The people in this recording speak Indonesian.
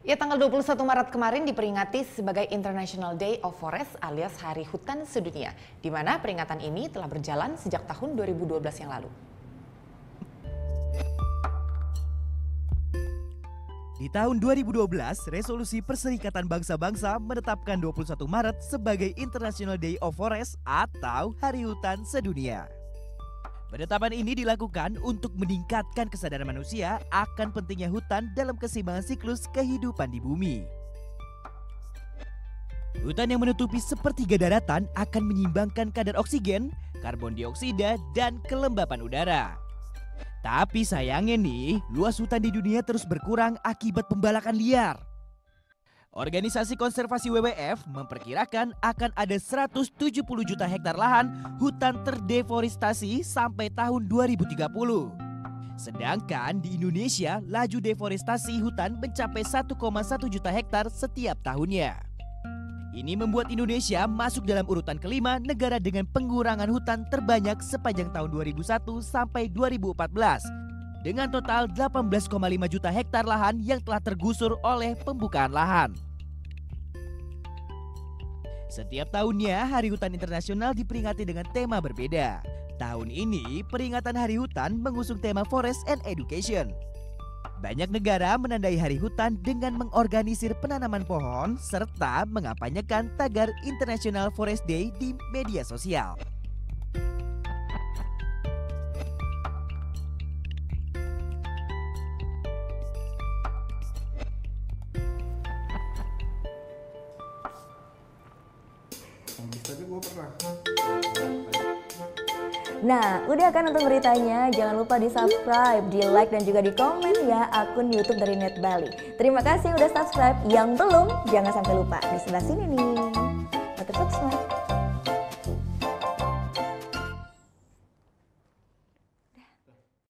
Ya, tanggal 21 Maret kemarin diperingati sebagai International Day of Forest alias Hari Hutan Sedunia, di mana peringatan ini telah berjalan sejak tahun 2012 yang lalu. Di tahun 2012, Resolusi Perserikatan Bangsa-Bangsa menetapkan 21 Maret sebagai International Day of Forest atau Hari Hutan Sedunia. Penetapan ini dilakukan untuk meningkatkan kesadaran manusia akan pentingnya hutan dalam keseimbangan siklus kehidupan di bumi. Hutan yang menutupi sepertiga daratan akan menyimbangkan kadar oksigen, karbon dioksida, dan kelembapan udara. Tapi sayangnya nih, luas hutan di dunia terus berkurang akibat pembalakan liar. Organisasi Konservasi WWF memperkirakan akan ada 170 juta hektar lahan hutan terdeforestasi sampai tahun 2030. Sedangkan di Indonesia, laju deforestasi hutan mencapai 1,1 juta hektar setiap tahunnya. Ini membuat Indonesia masuk dalam urutan kelima negara dengan pengurangan hutan terbanyak sepanjang tahun 2001 sampai 2014. Dengan total 18,5 juta hektar lahan yang telah tergusur oleh pembukaan lahan. Setiap tahunnya Hari Hutan Internasional diperingati dengan tema berbeda. Tahun ini peringatan Hari Hutan mengusung tema Forest and Education. Banyak negara menandai Hari Hutan dengan mengorganisir penanaman pohon serta mengampanyekan tagar International Forest Day di media sosial. Nah, udah kan untuk beritanya? Jangan lupa di subscribe, di like, dan juga di komen ya akun YouTube dari Net Bali. Terima kasih udah subscribe. Yang belum, jangan sampai lupa. Di sebelah sini nih. Subscribe.